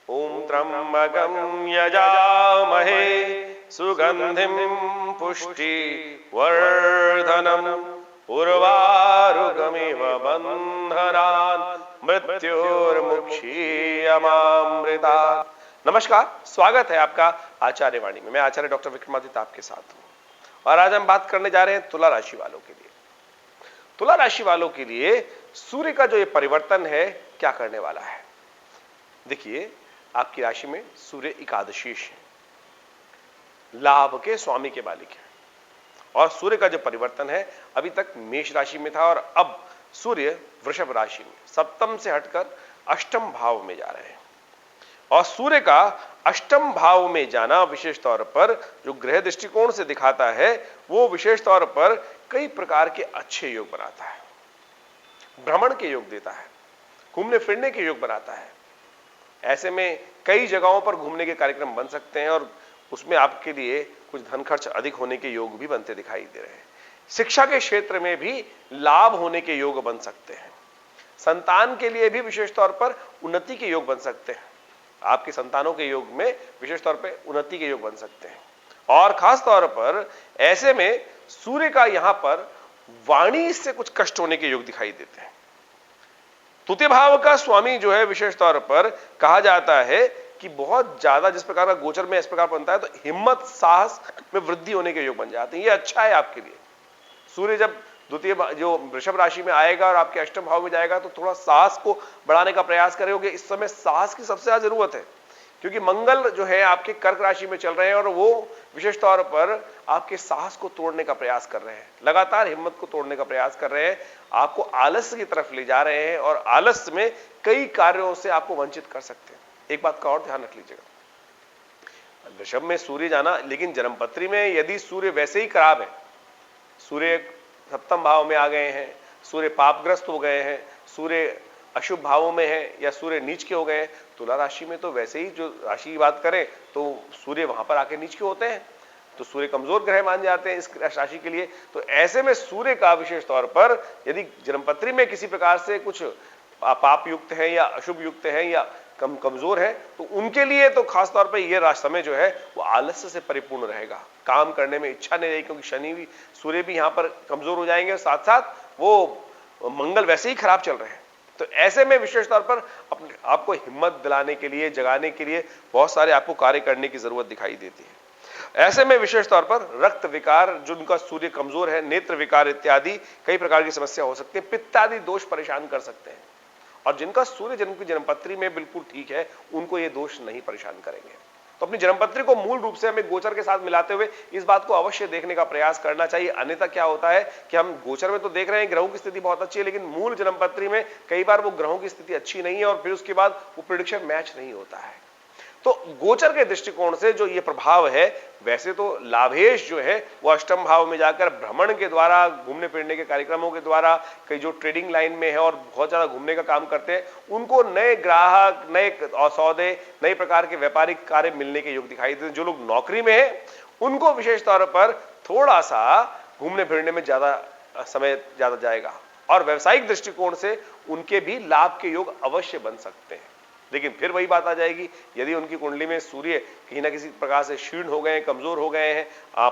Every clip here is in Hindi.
ओम त्र्यंबकं यजामहे सुगंधिं पुष्टिवर्धनम् उर्वारुकमिव बन्धनान् मृत्युर्मुक्षीयमामृतात्। नमस्कार, स्वागत है आपका आचार्य वाणी में। मैं आचार्य डॉक्टर विक्रमादित्य आपके साथ हूं और आज हम बात करने जा रहे हैं तुला राशि वालों के लिए। तुला राशि वालों के लिए सूर्य का जो ये परिवर्तन है क्या करने वाला है। देखिए, आपकी राशि में सूर्य एकादशीश है, लाभ के स्वामी के मालिक है और सूर्य का जो परिवर्तन है अभी तक मेष राशि में था और अब सूर्य वृषभ राशि में सप्तम से हटकर अष्टम भाव में जा रहे हैं। और सूर्य का अष्टम भाव में जाना विशेष तौर पर जो ग्रह दृष्टिकोण से दिखाता है वो विशेष तौर पर कई प्रकार के अच्छे योग बनाता है, भ्रमण के योग देता है, घूमने फिरने के योग बनाता है। ऐसे में कई जगहों पर घूमने के कार्यक्रम बन सकते हैं और उसमें आपके लिए कुछ धन खर्च अधिक होने के योग भी बनते दिखाई दे रहे हैं। शिक्षा के क्षेत्र में भी लाभ होने के योग बन सकते हैं। संतान के लिए भी विशेष तौर पर उन्नति के योग बन सकते हैं। आपके संतानों के योग में विशेष तौर पर उन्नति के योग बन सकते हैं और खास तौर पर ऐसे में सूर्य का यहां पर वाणी से कुछ कष्ट होने के योग दिखाई देते हैं। तृतीय भाव का स्वामी जो है विशेष तौर पर कहा जाता है कि बहुत ज्यादा जिस प्रकार का गोचर में इस प्रकार बनता है तो हिम्मत साहस में वृद्धि होने के योग बन जाते हैं। ये अच्छा है आपके लिए। सूर्य जब द्वितीय जो वृषभ राशि में आएगा और आपके अष्टम भाव में जाएगा तो थोड़ा साहस को बढ़ाने का प्रयास करोगे। इस समय साहस की सबसे ज्यादा जरूरत है क्योंकि मंगल जो है आपके कर्क राशि में चल रहे हैं और वो विशेष तौर पर आपके साहस को तोड़ने का प्रयास कर रहे हैं, लगातार हिम्मत को तोड़ने का प्रयास कर रहे हैं, आपको आलस्य की तरफ ले जा रहे हैं और आलस्य में कई कार्यों से आपको वंचित कर सकते हैं। एक बात का और ध्यान रख लीजिएगा, वृषभ में सूर्य जाना, लेकिन जन्मपत्री में यदि सूर्य वैसे ही खराब है, सूर्य सप्तम भाव में आ गए हैं, सूर्य पापग्रस्त हो गए हैं, सूर्य अशुभ भावों में है या सूर्य नीच के हो गए हैं, तुला राशि में तो वैसे ही जो राशि की बात करें तो सूर्य वहां पर आके नीच के होते हैं तो सूर्य कमजोर ग्रह मान जाते हैं इस राशि के लिए। तो ऐसे में सूर्य का विशेष तौर पर यदि जन्मपत्री में किसी प्रकार से कुछ पाप युक्त है या अशुभ युक्त है या कमजोर है तो उनके लिए तो खास तौर पर यह समय जो है वो आलस्य से परिपूर्ण रहेगा, काम करने में इच्छा नहीं रहेगी क्योंकि शनि भी सूर्य भी यहां पर कमजोर हो जाएंगे और साथ साथ वो मंगल वैसे ही खराब चल रहे हैं। तो ऐसे में विशेष तौर पर अपने आपको हिम्मत दिलाने के लिए, जगाने के लिए बहुत सारे आपको कार्य करने की जरूरत दिखाई देती है। ऐसे में विशेष तौर पर रक्त विकार, जिनका सूर्य कमजोर है, नेत्र विकार इत्यादि कई प्रकार की समस्या हो सकती है, पित्तादि दोष परेशान कर सकते हैं और जिनका सूर्य जन्म की जन्मपत्री में बिल्कुल ठीक है उनको ये दोष नहीं परेशान करेंगे। तो अपनी जन्मपत्री को मूल रूप से हमें गोचर के साथ मिलाते हुए इस बात को अवश्य देखने का प्रयास करना चाहिए। अन्यथा क्या होता है कि हम गोचर में तो देख रहे हैं ग्रहों की स्थिति बहुत अच्छी है, लेकिन मूल जन्मपत्री में कई बार वो ग्रहों की स्थिति अच्छी नहीं है और फिर उसके बाद वो प्रेडिक्शन मैच नहीं होता है। तो गोचर के दृष्टिकोण से जो ये प्रभाव है, वैसे तो लाभेश जो है वो अष्टम भाव में जाकर भ्रमण के द्वारा, घूमने फिरने के कार्यक्रमों के द्वारा, कई जो ट्रेडिंग लाइन में है और बहुत ज्यादा घूमने का काम करते हैं उनको नए ग्राहक, नए सौदे, नए प्रकार के व्यापारिक कार्य मिलने के योग दिखाई देते हैं। जो लोग नौकरी में है उनको विशेष तौर पर थोड़ा सा घूमने फिरने में ज्यादा समय ज्यादा जाएगा और व्यवसायिक दृष्टिकोण से उनके भी लाभ के योग अवश्य बन सकते हैं। लेकिन फिर वही बात आ जाएगी, यदि उनकी कुंडली में सूर्य कहीं ना किसी प्रकार से क्षीण हो गए हैं, कमजोर हो गए हैं,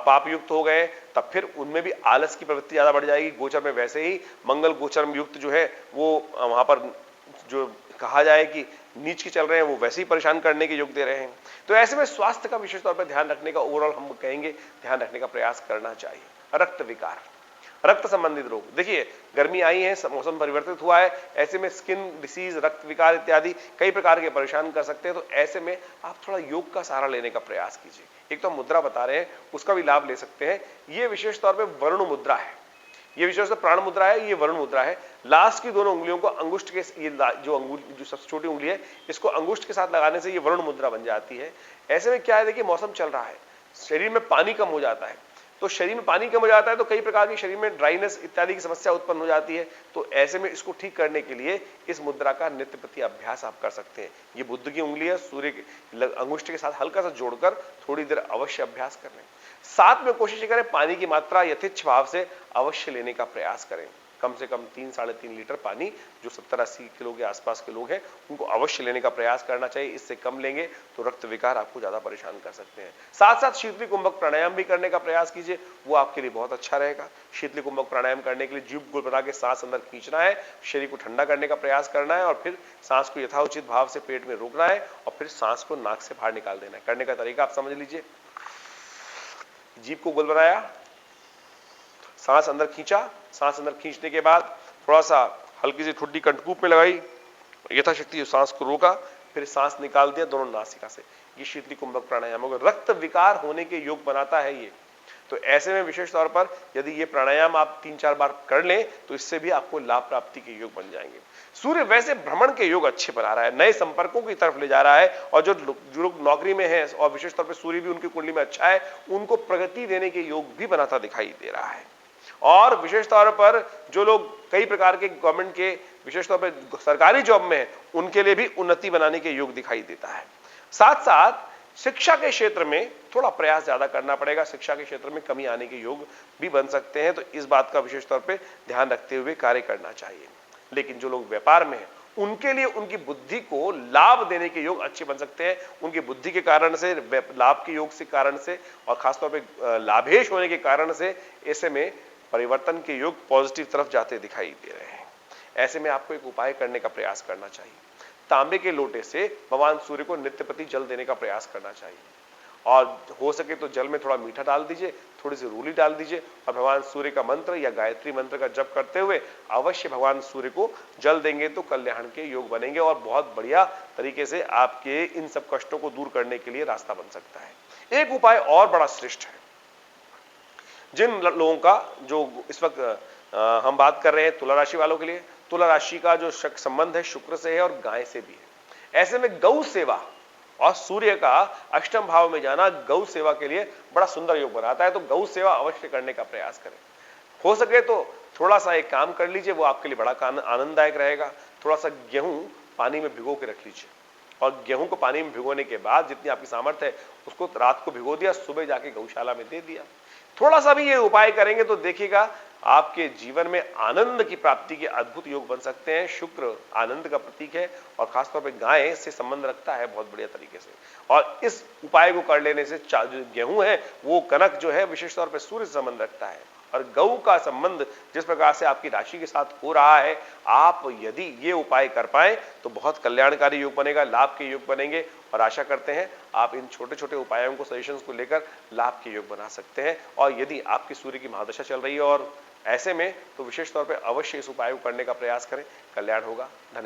पाप युक्त हो गए, तब फिर उनमें भी आलस की प्रवृत्ति ज्यादा बढ़ जाएगी। गोचर में वैसे ही मंगल गोचर में युक्त जो है वो वहां पर जो कहा जाए कि नीच के चल रहे हैं वो वैसे ही परेशान करने के योग दे रहे हैं। तो ऐसे में स्वास्थ्य का विशेष तौर पर ध्यान रखने का, ओवरऑल हम कहेंगे ध्यान रखने का प्रयास करना चाहिए। रक्त विकार, रक्त संबंधित रोग, देखिए गर्मी आई है, मौसम परिवर्तित हुआ है, ऐसे में स्किन डिसीज, रक्त विकार इत्यादि कई प्रकार के परेशान कर सकते हैं। तो ऐसे में आप थोड़ा योग का सहारा लेने का प्रयास कीजिए। एक तो मुद्रा बता रहे हैं उसका भी लाभ ले सकते हैं। ये विशेष तौर पर वरुण मुद्रा है, ये विशेष तौर प्राण मुद्रा है, ये वरुण मुद्रा है। लास्ट की दोनों उंगलियों को अंगुष्ठ के, ये जो सबसे छोटी उंगली है इसको अंगुष्ठ के साथ लगाने से ये वरुण मुद्रा बन जाती है। ऐसे में क्या है, देखिए मौसम चल रहा है, शरीर में पानी कम हो जाता है, तो शरीर में पानी कम हो जाता है तो कई प्रकार की शरीर में ड्राइनेस इत्यादि की समस्या उत्पन्न हो जाती है। तो ऐसे में इसको ठीक करने के लिए इस मुद्रा का नित्य प्रति अभ्यास आप कर सकते हैं। ये बुद्ध की उंगली है, सूर्य के अंगुष्ठ के साथ हल्का सा जोड़कर थोड़ी देर अवश्य अभ्यास कर लें। साथ में कोशिश करें पानी की मात्रा यथेच्छ भाव से अवश्य लेने का प्रयास करें। कम से कम 3-3.5 लीटर पानी, जो 70-80 किलो के आसपास के लोग हैं उनको अवश्य लेने का प्रयास करना चाहिए। इससे कम लेंगे तो रक्त विकार आपको ज्यादा परेशान कर सकते हैं। साथ साथ शीतली कुंभक प्राणायाम भी करने का प्रयास कीजिए, वो आपके लिए बहुत अच्छा रहेगा। शीतली कुंभक प्राणायाम करने के लिए जीभ गोल बना के सांस अंदर खींचना है, शरीर को ठंडा करने का प्रयास करना है और फिर सांस को यथाउचित भाव से पेट में रोकना है और फिर सांस को नाक से बाहर निकाल देना है। करने का तरीका आप समझ लीजिए। जीभ को गोल बनाया, सांस अंदर खींचा, सांस अंदर खींचने के बाद थोड़ा सा हल्की सी ठुड्डी कंठकूप में लगाई, यथाशक्ति सांस को रोका, फिर सांस निकाल दिया दोनों नासिका से। ये शीतली कुंभक प्राणायाम होगा, रक्त विकार होने के योग बनाता है ये। तो ऐसे में विशेष तौर पर यदि ये प्राणायाम आप 3-4 बार कर लें तो इससे भी आपको लाभ प्राप्ति के योग बन जाएंगे। सूर्य वैसे भ्रमण के योग अच्छे बना रहा है, नए संपर्कों की तरफ ले जा रहा है और जो लोग नौकरी में हैं और विशेष तौर पर सूर्य भी उनकी कुंडली में अच्छा है, उनको प्रगति देने के योग भी बनाता दिखाई दे रहा है। और विशेष तौर पर जो लोग कई प्रकार के गवर्नमेंट के विशेष तौर पर सरकारी जॉब में है उनके लिए भी उन्नति बनाने के योग दिखाई देता है। साथ साथ शिक्षा के क्षेत्र में थोड़ा प्रयास ज्यादा करना पड़ेगा, शिक्षा के क्षेत्र में कमी आने के योग भी बन सकते हैं, तो इस बात का विशेष तौर पे ध्यान रखते हुए कार्य करना चाहिए। लेकिन जो लोग व्यापार में हैं उनके लिए उनकी बुद्धि को लाभ देने के योग अच्छे बन सकते हैं। उनकी बुद्धि के कारण से, लाभ के योग से कारण से और खासतौर पर लाभेश होने के कारण से ऐसे में परिवर्तन के योग पॉजिटिव तरफ जाते दिखाई दे रहे हैं। ऐसे में आपको एक उपाय करने का प्रयास करना चाहिए। तांबे के लोटे से भगवान सूर्य को नित्य प्रति जल देने का प्रयास करना चाहिए और हो सके तो जल में थोड़ा मीठा डाल दीजिए, थोड़ी सी रूली डाल दीजिए और भगवान सूर्य का मंत्र या गायत्री मंत्र का जप करते हुए अवश्य भगवान सूर्य को जल देंगे तो कल्याण के योग बनेंगे और बहुत बढ़िया तरीके से आपके इन सब कष्टों को दूर करने के लिए रास्ता बन सकता है। एक उपाय और बड़ा श्रेष्ठ है। जिन लोगों का जो इस वक्त हम बात कर रहे हैं तुला राशि वालों के लिए, तुला राशि का जो संबंध है शुक्र से है और गाय से भी है। ऐसे में गौ सेवा और सूर्य का अष्टम भाव में जाना गौ सेवा के लिए बड़ा सुंदर योग बनाता है, तो गौ सेवा अवश्य करने का प्रयास करें। हो सके तो थोड़ा सा एक काम कर लीजिए, वो आपके लिए बड़ा आनंददायक रहेगा। थोड़ा सा गेहूं पानी में भिगो के रख लीजिए और गेहूं को पानी में भिगोने के बाद जितनी आपकी सामर्थ्य है उसको रात को भिगो दिया, सुबह जाके गौशाला में दे दिया। थोड़ा सा भी ये उपाय करेंगे तो देखिएगा आपके जीवन में आनंद की प्राप्ति के अद्भुत योग बन सकते हैं। शुक्र आनंद का प्रतीक है और खासतौर पे गाय से संबंध रखता है बहुत बढ़िया तरीके से, और इस उपाय को कर लेने से जो गेहूं है वो कनक जो है विशेष तौर पे सूर्य से संबंध रखता है और गऊ का संबंध जिस प्रकार से आपकी राशि के साथ हो रहा है, आप यदि ये उपाय कर पाए तो बहुत कल्याणकारी योग बनेगा, लाभ के योग बनेंगे और आशा करते हैं आप इन छोटे छोटे उपायों को, सजेशंस को लेकर लाभ के योग बना सकते हैं। और यदि आपकी सूर्य की महादशा चल रही है और ऐसे में तो विशेष तौर पर अवश्य इस उपाय को करने का प्रयास करें, कल्याण होगा। धन्यवाद।